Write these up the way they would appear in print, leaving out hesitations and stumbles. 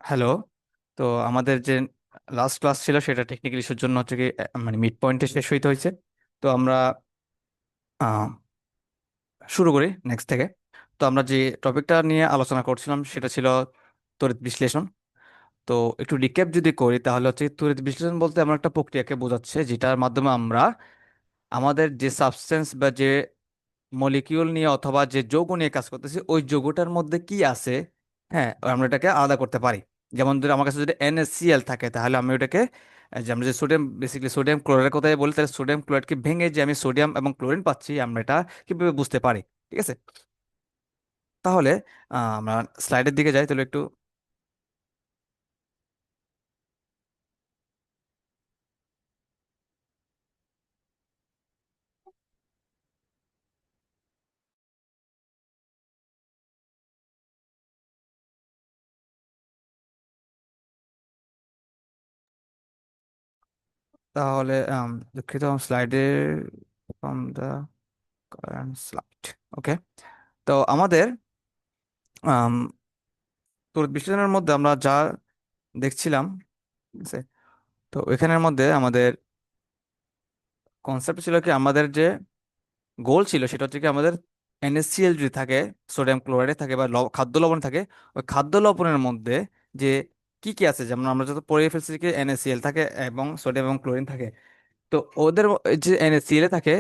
Hello. তো আমাদের যে লাস্ট ক্লাস ছিল সেটা টেকনিক্যাল ইস্যুর জন্য হচ্ছে কি মানে মিড পয়েন্টে শেষ হইতে হয়েছে। তো আমরা আহ, শুরু করি নেক্সট থেকে। তো আমরা যে টপিকটা নিয়ে আলোচনা করছিলাম সেটা ছিল তড়িৎ বিশ্লেষণ। তো একটু রিক্যাপ যদি করি তাহলে হচ্ছে তড়িৎ বিশ্লেষণ বলতে আমরা একটা প্রক্রিয়াকে বোঝাচ্ছে যেটার মাধ্যমে আমরা আমাদের যে সাবস্টেন্স বা যে মলিকিউল নিয়ে অথবা যে যৌগ নিয়ে কাজ করতেছি ওই যৌগটার মধ্যে কি আছে, হ্যাঁ, আমরা এটাকে আলাদা করতে পারি। যেমন ধর আমার কাছে যদি NaCl থাকে তাহলে আমি ওটাকে যে আমরা যে সোডিয়াম বেসিক্যালি সোডিয়াম ক্লোরাইডের কথাই বলি, তাহলে সোডিয়াম ক্লোরাইডকে ভেঙে যে আমি সোডিয়াম এবং ক্লোরিন পাচ্ছি আমরা এটা কিভাবে বুঝতে পারি। ঠিক আছে, তাহলে আমরা স্লাইডের দিকে যাই তাহলে একটু। তাহলে দুঃখিত, স্লাইডে ফ্রম দা স্লাইড। ওকে, তো আমাদের আম, তড়িৎ বিশ্লেষণের মধ্যে আমরা যা দেখছিলাম, ঠিক আছে, তো এখানের মধ্যে আমাদের কনসেপ্ট ছিল কি আমাদের যে গোল ছিল সেটা হচ্ছে কি আমাদের NaCl যদি থাকে, সোডিয়াম ক্লোরাইডে থাকে বা খাদ্য লবণ থাকে, ওই খাদ্য লবণের মধ্যে যে কি কি আছে, যেমন আমরা যত পড়ে ফেলছি কি NaCl থাকে এবং সোডিয়াম এবং ক্লোরিন থাকে। তো ওদের যে NaCl এ থাকে,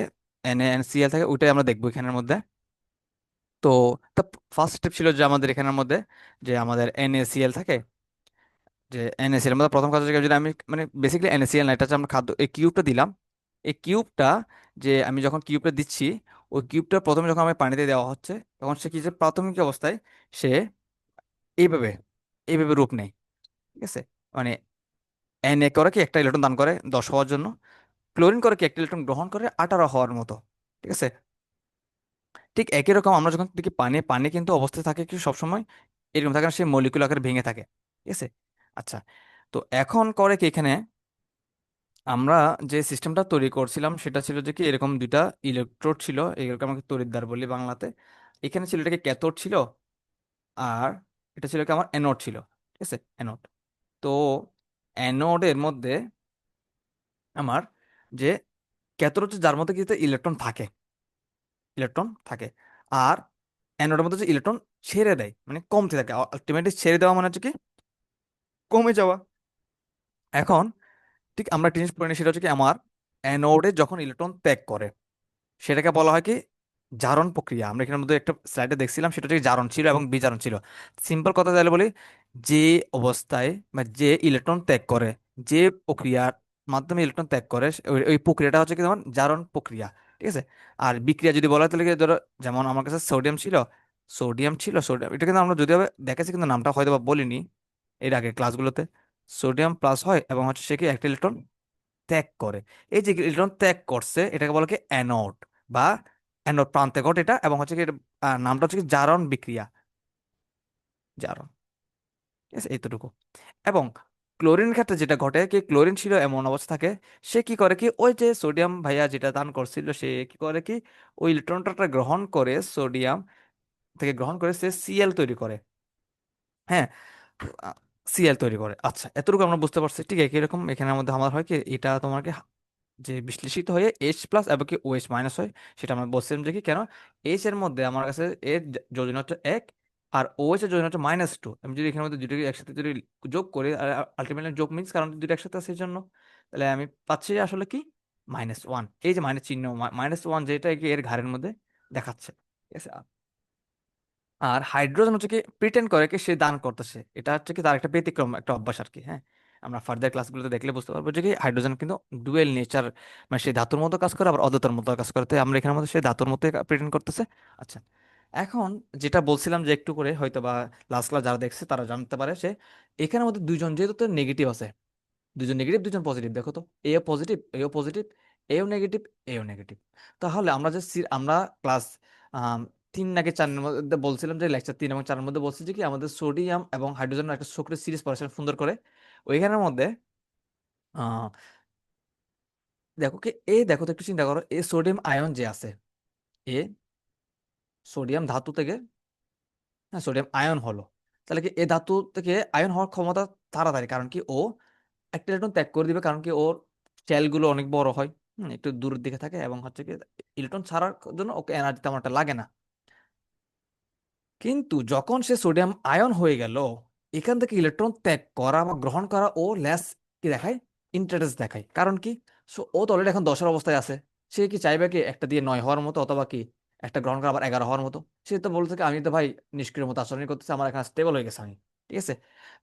NaCl থাকে ওইটাই আমরা দেখবো এখানের মধ্যে। তো ফার্স্ট স্টেপ ছিল যে আমাদের এখানের মধ্যে যে আমাদের NaCl থাকে, যে NaCl এর মধ্যে প্রথম কাজ হচ্ছে যদি আমি মানে বেসিক্যালি NaCl না, এটা হচ্ছে আমরা খাদ্য এই কিউবটা দিলাম। এই কিউবটা যে আমি যখন কিউবটা দিচ্ছি, ওই কিউবটা প্রথমে যখন আমি পানিতে দেওয়া হচ্ছে তখন সে কি যে প্রাথমিক অবস্থায় সে এইভাবে এইভাবে রূপ নেয়। ঠিক আছে, মানে করে কি একটা ইলেকট্রন দান করে 10 হওয়ার জন্য, ক্লোরিন করে কি একটা ইলেকট্রন গ্রহণ করে 18 হওয়ার মতো। ঠিক আছে, ঠিক একই রকম আমরা যখন দেখি পানি পানি কিন্তু অবস্থায় থাকে কি সবসময় এরকম থাকে না, সে মলিকুল আকারে ভেঙে থাকে। ঠিক আছে, আচ্ছা, তো এখন করে কি এখানে আমরা যে সিস্টেমটা তৈরি করছিলাম সেটা ছিল যে কি এরকম দুইটা ইলেকট্রোড ছিল, এগুলোকে আমাকে তড়িৎদ্বার বলি বাংলাতে। এখানে ছিল এটাকে ক্যাথোড ছিল, আর এটা ছিল কি আমার অ্যানোড ছিল। ঠিক আছে, অ্যানোড। তো অ্যানোডের মধ্যে আমার যে ক্যাথোড হচ্ছে যার মধ্যে কিছু ইলেকট্রন থাকে, ইলেকট্রন থাকে, আর অ্যানোডের মধ্যে যে ইলেকট্রন ছেড়ে দেয় মানে কমতে থাকে, আলটিমেটলি ছেড়ে দেওয়া মানে হচ্ছে কি কমে যাওয়া। এখন ঠিক আমরা একটা জিনিস পড়ে নিই, সেটা হচ্ছে কি আমার অ্যানোডে যখন ইলেকট্রন ত্যাগ করে সেটাকে বলা হয় কি জারণ প্রক্রিয়া। আমরা এখানের মধ্যে একটা স্লাইডে দেখছিলাম সেটা হচ্ছে কি জারণ ছিল এবং বিজারণ ছিল। সিম্পল কথা তাহলে বলি, যে অবস্থায় বা যে ইলেকট্রন ত্যাগ করে, যে প্রক্রিয়ার মাধ্যমে ইলেকট্রন ত্যাগ করে ওই ওই প্রক্রিয়াটা হচ্ছে কি যেমন জারণ প্রক্রিয়া। ঠিক আছে, আর বিক্রিয়া যদি বলা হয় তাহলে কি ধরো যেমন আমার কাছে সোডিয়াম ছিল, এটা কিন্তু আমরা যদিও দেখেছি কিন্তু নামটা হয়তো বা বলিনি এর আগে ক্লাসগুলোতে। সোডিয়াম প্লাস হয় এবং হচ্ছে সে কি একটা ইলেকট্রন ত্যাগ করে। এই যে ইলেকট্রন ত্যাগ করছে এটাকে বলে কি অ্যানোড বা অ্যানোড প্রান্তে ঘটে এটা, এবং হচ্ছে কি নামটা হচ্ছে কি জারণ বিক্রিয়া, জারণ। ঠিক আছে, এইতটুকু। এবং ক্লোরিন ক্ষেত্রে যেটা ঘটে কি ক্লোরিন ছিল এমন অবস্থা থাকে, সে কি করে কি ওই যে সোডিয়াম ভাইয়া যেটা দান করছিল সে কি করে কি ওই ইলেকট্রনটা গ্রহণ করে সোডিয়াম থেকে গ্রহণ করে সে Cl তৈরি করে। হ্যাঁ, Cl তৈরি করে। আচ্ছা, এতটুকু আমরা বুঝতে পারছি। ঠিক একই রকম এখানের মধ্যে আমার হয় কি এটা তোমাকে যে বিশ্লেষিত হয়ে H+ এবং কি OH মাইনাস হয়, সেটা আমরা বলছিলাম যে কি কেন এইচ এর মধ্যে আমার কাছে এর যোজন হচ্ছে 1 আর OH এর যোজন হচ্ছে -2। আমি যদি এখানের মধ্যে দুটোকে একসাথে যদি যোগ করি, আলটিমেটলি যোগ মিন্স কারণ দুটো একসাথে আছে এই জন্য, তাহলে আমি পাচ্ছি আসলে কি -1। এই যে মাইনাস চিহ্ন, -1 যেটা কি এর ঘাড়ের মধ্যে দেখাচ্ছে। ঠিক আছে, আর হাইড্রোজেন হচ্ছে কি প্রিটেন্ড করে কি সে দান করতেছে, এটা হচ্ছে কি তার একটা ব্যতিক্রম একটা অভ্যাস আর কি। হ্যাঁ, আমরা ফার্দার ক্লাসগুলোতে দেখলে বুঝতে পারবো যে কি হাইড্রোজেন কিন্তু ডুয়েল নেচার, মানে সে ধাতুর মতো কাজ করে আবার অধাতুর মতো কাজ করে, তাই আমরা এখানের মধ্যে সে ধাতুর মতো প্রিটেন্ড করতেছে। আচ্ছা, এখন যেটা বলছিলাম যে একটু করে হয়তো বা লাস্ট ক্লাস যারা দেখছে তারা জানতে পারে সে এখানের মধ্যে দুইজন যেহেতু তো নেগেটিভ আছে, দুজন নেগেটিভ দুজন পজিটিভ, দেখো তো এও পজিটিভ এও পজিটিভ, এও নেগেটিভ এও নেগেটিভ। তাহলে আমরা যে আমরা ক্লাস 3 নাকি 4-এর মধ্যে বলছিলাম যে লেকচার 3 এবং 4-এর মধ্যে বলছি যে কি আমাদের সোডিয়াম এবং হাইড্রোজেন একটা চক্রের সিরিজ পড়াশোনা সুন্দর করে ওইখানের মধ্যে আহ দেখো কি দেখো তো একটু চিন্তা করো এই সোডিয়াম আয়ন যে আছে, এ সোডিয়াম ধাতু থেকে, হ্যাঁ সোডিয়াম আয়ন হলো, তাহলে কি এই ধাতু থেকে আয়ন হওয়ার ক্ষমতা তাড়াতাড়ি, কারণ কি ও একটা ইলেকট্রন ত্যাগ করে দিবে, কারণ কি ওর শেলগুলো অনেক বড় হয়, একটু দূরের দিকে থাকে, এবং হচ্ছে কি ইলেকট্রন ছাড়ার জন্য ওকে এনার্জি তেমন একটা লাগে না। কিন্তু যখন সে সোডিয়াম আয়ন হয়ে গেল, এখান থেকে ইলেকট্রন ত্যাগ করা বা গ্রহণ করা ও লেস কি দেখায়, ইন্টারেস্ট দেখায়। কারণ কি, ও তো অলরেডি এখন 10-এর অবস্থায় আছে। সে কি চাইবে কি একটা দিয়ে 9 হওয়ার মতো, অথবা কি একটা গ্রহণ করা আবার 11 হওয়ার মতো? সে তো বলতে কি আমি তো ভাই নিষ্ক্রিয় মতো আচরণ করতেছি, আমার এখন স্টেবল হয়ে গেছে আমি। ঠিক আছে,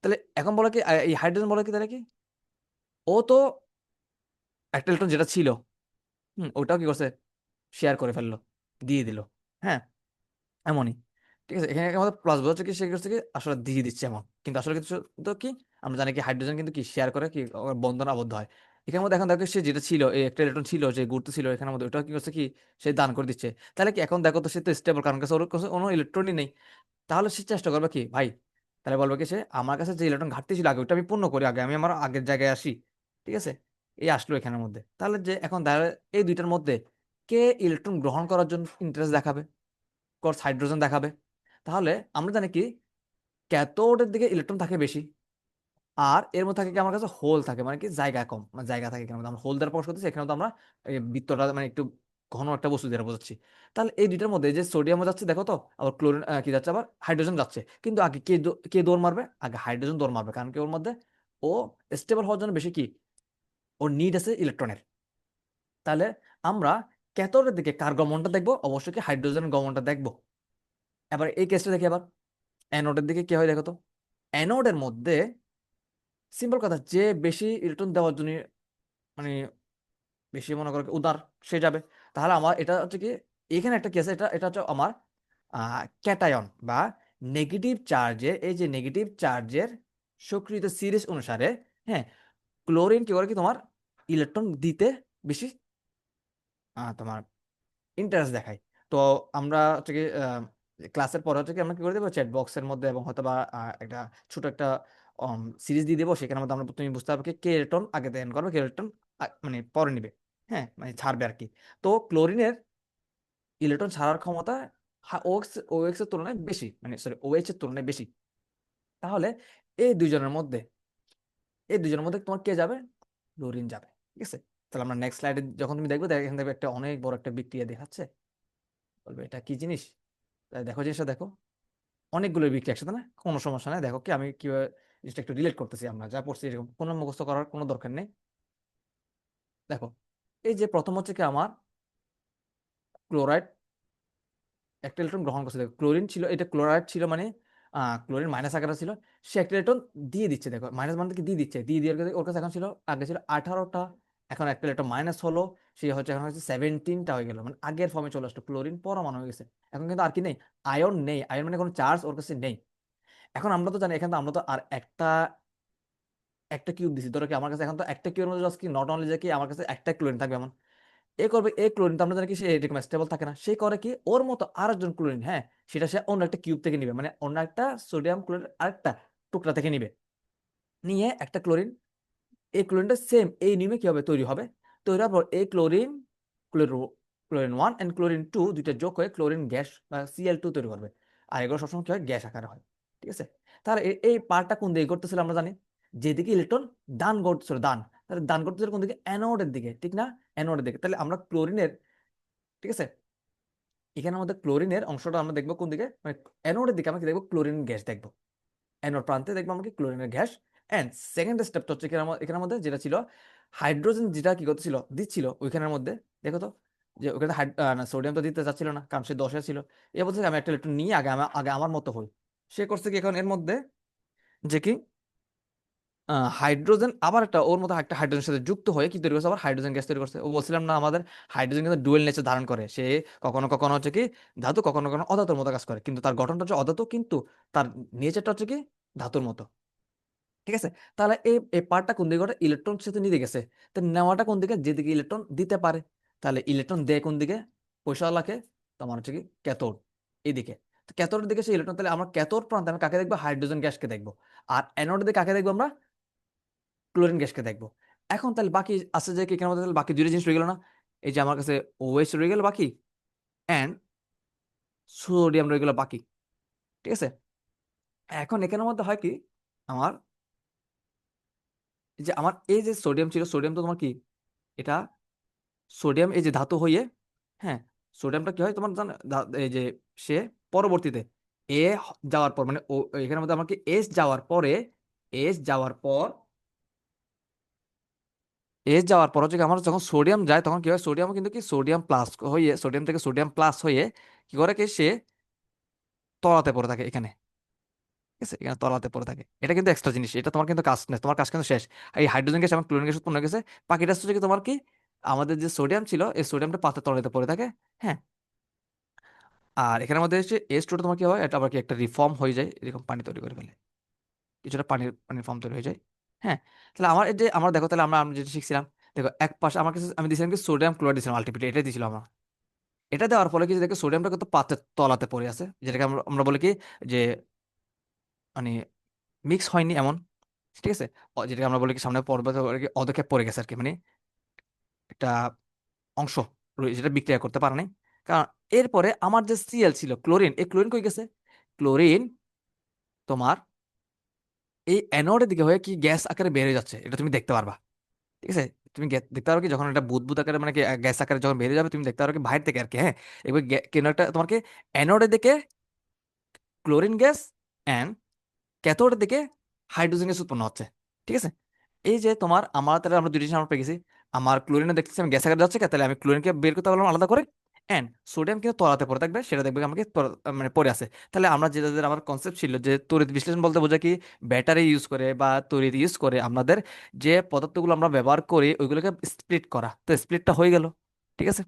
তাহলে এখন বলে কি এই হাইড্রোজেন বলে কি তাহলে কি ও তো একটা ইলেকট্রন যেটা ছিল, ওটাও কি করছে, শেয়ার করে ফেললো, দিয়ে দিল। হ্যাঁ, এমনই। ঠিক আছে, এখানে আমাদের প্লাস বোঝাচ্ছে কি, সে করছে কি আসলে দিয়ে দিচ্ছে এমন, কিন্তু আসলে কিছু তো কি, আমরা জানি কি হাইড্রোজেন কিন্তু কি শেয়ার করে কি বন্ধন আবদ্ধ হয়। এখানের মধ্যে এখন দেখো সে যেটা ছিল, এই একটা ইলেকট্রন ছিল যে গুরুত্ব ছিল এখানের মধ্যে, ওটা কি করছে কি, সে দান করে দিচ্ছে। তাহলে কি এখন দেখো তো সে তো স্টেবল, কারণ কাছে ওর কাছে কোনো ইলেকট্রনই নেই। তাহলে সে চেষ্টা করবে কি ভাই, তাহলে বলবে কি সে আমার কাছে যে ইলেকট্রন ঘাটতি ছিল আগে, ওটা আমি পূর্ণ করি, আগে আমি আমার আগের জায়গায় আসি। ঠিক আছে, এই আসলো এখানের মধ্যে। তাহলে যে এখন এই দুইটার মধ্যে কে ইলেকট্রন গ্রহণ করার জন্য ইন্টারেস্ট দেখাবে, কোর্স হাইড্রোজেন দেখাবে। তাহলে আমরা জানি কি ক্যাথোডের দিকে ইলেকট্রন থাকে বেশি, আর এর মধ্যে থাকে কি আমার কাছে হোল থাকে, মানে কি জায়গা কম, মানে জায়গা থাকে এখানে আমরা হোল দ্বারা প্রকাশ করতেছি, এখানে তো আমরা এই বৃত্তটা মানে একটু ঘন একটা বস্তু দ্বারা বোঝাচ্ছি। তাহলে এই দুইটার মধ্যে যে সোডিয়াম যাচ্ছে দেখো তো, আবার ক্লোরিন কি যাচ্ছে, আবার হাইড্রোজেন যাচ্ছে, কিন্তু আগে কে দৌড় মারবে, আগে হাইড্রোজেন দৌড় মারবে, কারণ কি ওর মধ্যে ও স্টেবল হওয়ার জন্য বেশি কি ওর নিড আছে ইলেকট্রনের। তাহলে আমরা ক্যাথোডের দিকে কার গমনটা দেখবো, অবশ্যই কি হাইড্রোজেন গমনটা দেখবো। এবার এই কেসটা দেখি আবার অ্যানোডের দিকে কি হয় দেখো তো। অ্যানোডের মধ্যে সিম্পল কথা, যে বেশি ইলেকট্রন দেওয়ার জন্য মানে বেশি মনে করো উদার, সে যাবে। তাহলে আমার এটা হচ্ছে কি, এখানে একটা কেস, এটা এটা হচ্ছে আমার ক্যাটায়ন বা নেগেটিভ চার্জের, এই যে নেগেটিভ চার্জের সক্রিয়তা সিরিজ অনুসারে, হ্যাঁ, ক্লোরিন কি করে কি তোমার ইলেকট্রন দিতে বেশি তোমার ইন্টারেস্ট দেখায়। তো আমরা হচ্ছে কি ক্লাসের পরে হচ্ছে কি আমরা কি করে দেবো চ্যাট বক্সের মধ্যে, এবং হয়তো বা একটা ছোট একটা সিরিজ দিয়ে দেবো, সেখানের মধ্যে আমরা তুমি বুঝতে পারবে কি কে ইলেকট্রন আগে দেন করবে, কে ইলেকট্রন মানে পরে নিবে। হ্যাঁ, মানে ছাড়বে আর কি। তো ক্লোরিনের ইলেকট্রন ছাড়ার ক্ষমতা ওএক্স এর তুলনায় বেশি, মানে সরি ওএইচ এর তুলনায় বেশি। তাহলে এই দুইজনের মধ্যে এই দুইজনের মধ্যে তোমার কে যাবে, ক্লোরিন যাবে। ঠিক আছে, তাহলে আমরা নেক্সট স্লাইডে যখন তুমি দেখবে এখান থেকে একটা অনেক বড় একটা বিক্রিয়া দেখাচ্ছে, বলবে এটা কি জিনিস। তাই দেখো জিনিসটা দেখো, অনেকগুলো বিক্রিয়া একসাথে না, কোনো সমস্যা নেই। দেখো কি আমি কিভাবে জিনিসটা একটু রিলেট করতেছি, আমরা যা পড়ছি এরকম কোনো মুখস্থ করার কোনো দরকার নেই। দেখো, এই যে প্রথম হচ্ছে কি আমার ক্লোরাইড একটা ইলেকট্রন গ্রহণ করছে, দেখো ক্লোরিন ছিল, এটা ক্লোরাইড ছিল, মানে ক্লোরিন মাইনাস আকারে ছিল, সে একটা ইলেকট্রন দিয়ে দিচ্ছে। দেখো মাইনাস মানে কি দিয়ে দিচ্ছে, দিয়ে দিয়ে ওর কাছে এখন ছিল, আগে ছিল 18টা, এখন একটা ইলেকট্রন মাইনাস হলো, সে হচ্ছে এখন হচ্ছে 17টা হয়ে গেল, মানে আগের ফর্মে চলে আসলো, ক্লোরিন পরমাণু হয়ে গেছে। এখন কিন্তু আর কি নেই, আয়ন নেই, আয়ন মানে কোনো চার্জ ওর কাছে নেই। এখন আমরা তো জানি, এখানে তো আমরা তো আর একটা একটা কিউব দিছি, ধরো কি আমার কাছে এখন তো একটা কিউবের মধ্যে just কি নট অনলি যে কি আমার কাছে একটা ক্লোরিন থাকবে এমন। এ করবে এই ক্লোরিন তো আমরা জানি কি সে এরকম স্টেবল থাকে না, সে করে কি ওর মতো আরেকজন ক্লোরিন, হ্যাঁ, সেটা সে অন্য একটা কিউব থেকে নিবে, মানে অন্য একটা সোডিয়াম ক্লোরিন আরেকটা টুকরা থেকে নিবে, নিয়ে একটা ক্লোরিন, এই ক্লোরিনটা সেম এই নিয়মে কি হবে তৈরি হবে, তৈরি হওয়ার পর এই chlorine chloro chlorine 1 and chlorine 2 দুইটা যোগ হয়ে ক্লোরিন গ্যাস বা Cl2 তৈরি করবে। আর এগুলো সবসময় কি হয়, গ্যাস আকারে হয়। ঠিক আছে, তাহলে এই পার্টটা কোন দিকে করতেছিল আমরা জানি, যেদিকে ইলেকট্রন দান করতেছিল, দান, তাহলে দান করতেছিল কোন দিকে, অ্যানোডের দিকে, ঠিক না, অ্যানোডের দিকে। তাহলে আমরা ক্লোরিনের, ঠিক আছে, এখানের মধ্যে ক্লোরিনের অংশটা আমরা দেখবো কোন দিকে, মানে অ্যানোডের দিকে আমরা কি দেখবো, ক্লোরিন গ্যাস দেখবো, অ্যানোড প্রান্তে দেখবো আমরা কি ক্লোরিনের গ্যাস। এন্ড সেকেন্ড স্টেপটা হচ্ছে এখানের মধ্যে যেটা ছিল হাইড্রোজেন, যেটা কি করতেছিল দিচ্ছিল ওইখানের মধ্যে, দেখো তো যে ওখানে সোডিয়াম তো দিতে চাচ্ছিল না, কারণ সে 10-এ ছিল। এ বলছে আমি একটা ইলেকট্রন নিয়ে আগে আমার মতো হই। সে করছে কি এখন এর মধ্যে যে কি হাইড্রোজেন আবার একটা ওর মতো একটা হাইড্রোজেনের সাথে যুক্ত হয়ে কি তৈরি করছে, আবার হাইড্রোজেন গ্যাস তৈরি করছে। ও বলছিলাম না আমাদের হাইড্রোজেন কিন্তু ডুয়েল নেচার ধারণ করে, সে কখনো কখনো হচ্ছে কি ধাতু, কখনো কখনো অধাতুর মতো কাজ করে, কিন্তু তার গঠনটা হচ্ছে অধাতু, কিন্তু তার নেচারটা হচ্ছে কি ধাতুর মতো। ঠিক আছে, তাহলে এই পার্টটা কোন দিকে ঘটে, ইলেকট্রন সাথে নিতে গেছে, তো নেওয়াটা কোন দিকে, যেদিকে ইলেকট্রন দিতে পারে। তাহলে ইলেকট্রন দেয় কোন দিকে, পয়সাওয়ালাকে, তোমার হচ্ছে কি ক্যাথোড, এইদিকে। তো ক্যাথোডের দিকে সেই ইলেকট্রন, তাহলে আমরা ক্যাথোড প্রান্তে আমরা কাকে দেখবো, হাইড্রোজেন গ্যাসকে দেখবো। আর অ্যানোডের দিকে কাকে দেখবো আমরা, ক্লোরিন গ্যাসকে দেখবো। এখন তাহলে বাকি আছে যে কি, কেন তাহলে বাকি দুইটা জিনিস রয়ে গেল না, এই যে আমার কাছে ওএইচ রয়ে গেল বাকি, অ্যান্ড সোডিয়াম রয়ে গেল বাকি। ঠিক আছে, এখন এখানের মধ্যে হয় কি, আমার এই যে আমার এই যে সোডিয়াম ছিল, সোডিয়াম তো তোমার কি, এটা সোডিয়াম এই যে ধাতু হয়ে, হ্যাঁ, সোডিয়ামটা কি হয় তোমার জানো, এই যে সে পরবর্তীতে যাওয়ার পর মানে ও এখানের মধ্যে আমাকে এস যাওয়ার পরে, এস যাওয়ার পর এস যাওয়ার পর হচ্ছে কি, আমার যখন সোডিয়াম যায় তখন কি হয়, সোডিয়াম কিন্তু কি সোডিয়াম প্লাস হয়ে, সোডিয়াম থেকে সোডিয়াম প্লাস হয়ে কি করে কি সে তলাতে পড়ে থাকে এখানে। ঠিক আছে, এখানে তলাতে পড়ে থাকে, এটা কিন্তু এক্সট্রা জিনিস, এটা তোমার কিন্তু কাজ নেই, তোমার কাজ কিন্তু শেষ। এই হাইড্রোজেন গ্যাস এবং ক্লোরিন গ্যাস উৎপন্ন হয়ে গেছে, বাকিটা হচ্ছে কি তোমার কি, আমাদের যে সোডিয়াম ছিল এই সোডিয়ামটা পাতের তলাতে পড়ে থাকে। হ্যাঁ, আর এখানের মধ্যে হচ্ছে এস টুটা তোমার কি হয়, এটা আবার কি একটা রিফর্ম হয়ে যায়, এরকম পানি তৈরি করে ফেলে, কিছুটা পানির পানির ফর্ম তৈরি হয়ে যায়। হ্যাঁ, তাহলে আমার এই যে আমরা দেখো, তাহলে আমরা আমরা যেটা শিখছিলাম, দেখো এক পাশে আমার কাছে আমি দিয়েছিলাম কি সোডিয়াম ক্লোরাইড দিয়েছিলাম, আলটিমেটলি এটাই দিয়েছিলাম আমরা। এটা দেওয়ার ফলে কি, দেখো সোডিয়ামটা কিন্তু পাতের তলাতে পড়ে আছে, যেটাকে আমরা আমরা বলি কি, যে মানে মিক্স হয়নি এমন, ঠিক আছে, যেটাকে আমরা বলি কি সামনে পর্বত অধক্ষেপ পড়ে গেছে আর কি, মানে একটা অংশ যেটা বিক্রিয়া করতে পারে নাই। কারণ এরপরে আমার যে সিএল ছিল ক্লোরিন, এই ক্লোরিন কই গেছে, ক্লোরিন তোমার এই অ্যানোডের দিকে হয়ে কি গ্যাস আকারে বের হয়ে যাচ্ছে, এটা তুমি দেখতে পারবা। ঠিক আছে, তুমি দেখতে পারো কি যখন এটা বুদবুদ আকারে মানে কি গ্যাস আকারে যখন বেরিয়ে যাবে, তুমি দেখতে পারো কি বাইরে থেকে আর কি। হ্যাঁ, এবার কেন একটা তোমাকে অ্যানোডের দিকে ক্লোরিন গ্যাস অ্যান্ড ক্যাথোডের দিকে হাইড্রোজেন গ্যাস উৎপন্ন হচ্ছে। ঠিক আছে, এই যে তোমার আমার তাহলে আমরা দুইটা জিনিস আমরা পেয়ে গেছি, আমার ক্লোরিনে দেখতেছি আমি গ্যাস আকারে যাচ্ছে, তাহলে আমি ক্লোরিনকে বের করতে পারলাম আলাদা করে, এন্ড সোডিয়াম কিন্তু তলাতে পড়ে থাকবে, সেটা দেখবে আমাকে মানে পড়ে আছে। তাহলে আমরা যেটা যেটা আমার কনসেপ্ট ছিল যে তড়িৎ বিশ্লেষণ বলতে বোঝা কি, ব্যাটারি ইউজ করে বা তড়িৎ ইউজ করে আমাদের যে পদার্থগুলো আমরা ব্যবহার করি ওইগুলোকে স্প্লিট করা, তো স্প্লিটটা হয়ে গেল। ঠিক আছে,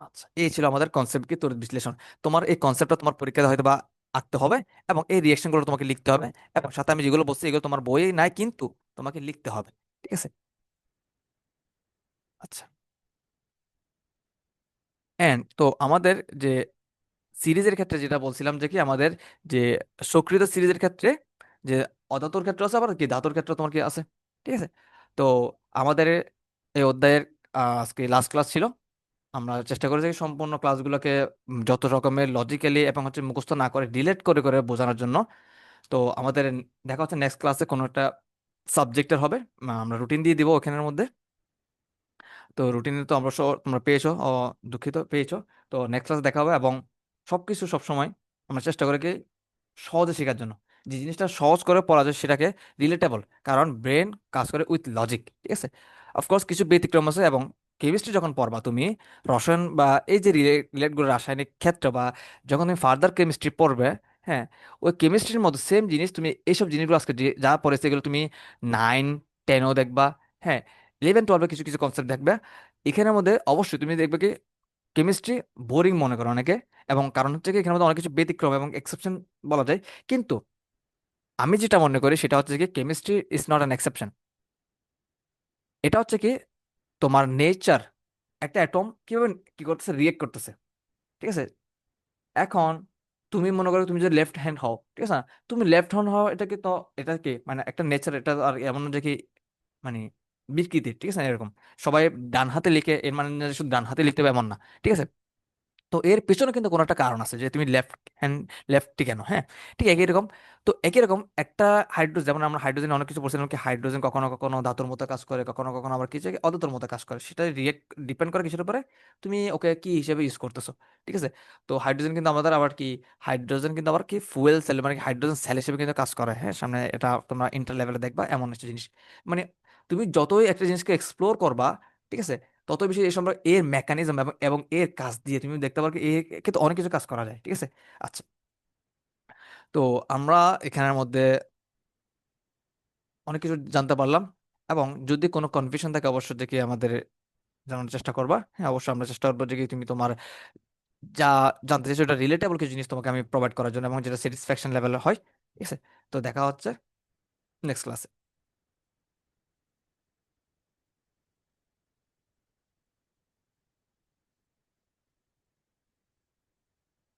আচ্ছা, এই ছিল আমাদের কনসেপ্ট কি তড়িৎ বিশ্লেষণ। তোমার এই কনসেপ্টটা তোমার পরীক্ষাতে হয়তো বা আঁকতে হবে, এবং এই রিয়েকশন গুলো তোমাকে লিখতে হবে, এবং সাথে আমি যেগুলো বলছি এগুলো তোমার বইয়ে নাই কিন্তু তোমাকে লিখতে হবে। ঠিক আছে, আচ্ছা, এন্ড তো আমাদের যে সিরিজের ক্ষেত্রে যেটা বলছিলাম যে কি, আমাদের যে সক্রিয় সিরিজের ক্ষেত্রে যে অধাতুর ক্ষেত্রে আছে, আবার কি ধাতুর ক্ষেত্রে তোমার কি আছে। ঠিক আছে, তো আমাদের এই অধ্যায়ের আজকে লাস্ট ক্লাস ছিল। আমরা চেষ্টা করেছি সম্পূর্ণ ক্লাসগুলোকে যত রকমের লজিক্যালি এবং হচ্ছে মুখস্থ না করে ডিলেট করে করে বোঝানোর জন্য। তো আমাদের দেখা হচ্ছে নেক্সট ক্লাসে কোনো একটা সাবজেক্টের হবে, আমরা রুটিন দিয়ে দিব ওখানের মধ্যে। তো রুটিনে তো আমরা তোমরা পেয়েছো, দুঃখিত পেয়েছো। তো নেক্সট ক্লাস দেখা হবে, এবং সবকিছু সবসময় আমরা চেষ্টা করি কি সহজে শেখার জন্য, যে জিনিসটা সহজ করে পড়া যায় সেটাকে রিলেটেবল, কারণ ব্রেন কাজ করে উইথ লজিক। ঠিক আছে, অফকোর্স কিছু ব্যতিক্রম আছে, এবং কেমিস্ট্রি যখন পড়বা তুমি, রসায়ন বা এই যে রিলেটগুলো রাসায়নিক ক্ষেত্র, বা যখন তুমি ফার্দার কেমিস্ট্রি পড়বে, হ্যাঁ, ওই কেমিস্ট্রির মধ্যে সেম জিনিস তুমি এইসব জিনিসগুলো আজকে যা পড়েছে এগুলো তুমি 9 10-ও দেখবা। হ্যাঁ, 11 12-এ কিছু কিছু কনসেপ্ট দেখবে। এখানের মধ্যে অবশ্যই তুমি দেখবে কি কেমিস্ট্রি বোরিং মনে করো অনেকে, এবং কারণ হচ্ছে কি এখানের মধ্যে অনেক কিছু ব্যতিক্রম এবং এক্সেপশন বলা যায়, কিন্তু আমি যেটা মনে করি সেটা হচ্ছে কি chemistry is not an exception. এটা হচ্ছে কি তোমার নেচার, একটা অ্যাটম কিভাবে কি করতেছে, রিয়েক্ট করতেছে। ঠিক আছে, এখন তুমি মনে করো তুমি যদি লেফট হ্যান্ড হও, ঠিক আছে না, তুমি লেফট হ্যান্ড হও, এটা কি তো এটা কি মানে একটা নেচার, এটা আর এমন না যে কি মানে বিকৃতি। ঠিক আছে না, এরকম সবাই ডান হাতে লিখে এর মানে না যে শুধু ডান হাতে লিখতে হবে এমন না। ঠিক আছে, তো এর পেছনে কিন্তু কোনো একটা কারণ আছে যে তুমি লেফট হ্যান্ড, লেফটটি কেন। হ্যাঁ, ঠিক একই রকম। তো একই রকম একটা হাইড্রোজেন, যেমন আমরা হাইড্রোজেন অনেক কিছু বলছিলাম কি, হাইড্রোজেন কখনো কখনো ধাতুর মতো কাজ করে, কখনো কখনো আবার কিছু অধাতুর মতো কাজ করে, সেটা রিয়েক্ট ডিপেন্ড করে কিসের উপরে, তুমি ওকে কি হিসেবে ইউজ করতেছো। ঠিক আছে, তো হাইড্রোজেন কিন্তু আমাদের আবার কি, হাইড্রোজেন কিন্তু আবার কি ফুয়েল সেল মানে হাইড্রোজেন সেল হিসেবে কিন্তু কাজ করে। হ্যাঁ, সামনে এটা তোমরা ইন্টার লেভেলে দেখবা এমন একটা জিনিস, মানে তুমি যতই একটা জিনিসকে এক্সপ্লোর করবা, ঠিক আছে, তত বেশি এই সম্পর্কে এর মেকানিজম এবং এবং এর কাজ দিয়ে তুমি দেখতে পারো কি এর কিন্তু অনেক কিছু কাজ করা যায়। ঠিক আছে, আচ্ছা, তো আমরা এখানের মধ্যে অনেক কিছু জানতে পারলাম, এবং যদি কোনো কনফিউশন থাকে অবশ্যই দেখি আমাদের জানার চেষ্টা করবা। হ্যাঁ, অবশ্যই আমরা চেষ্টা করবো যে কি তুমি তোমার যা জানতে চাইছো এটা রিলেটেবল কিছু জিনিস তোমাকে আমি প্রোভাইড করার জন্য, এবং যেটা স্যাটিসফ্যাকশন লেভেলে হয়। ঠিক আছে, তো দেখা হচ্ছে নেক্সট ক্লাসে।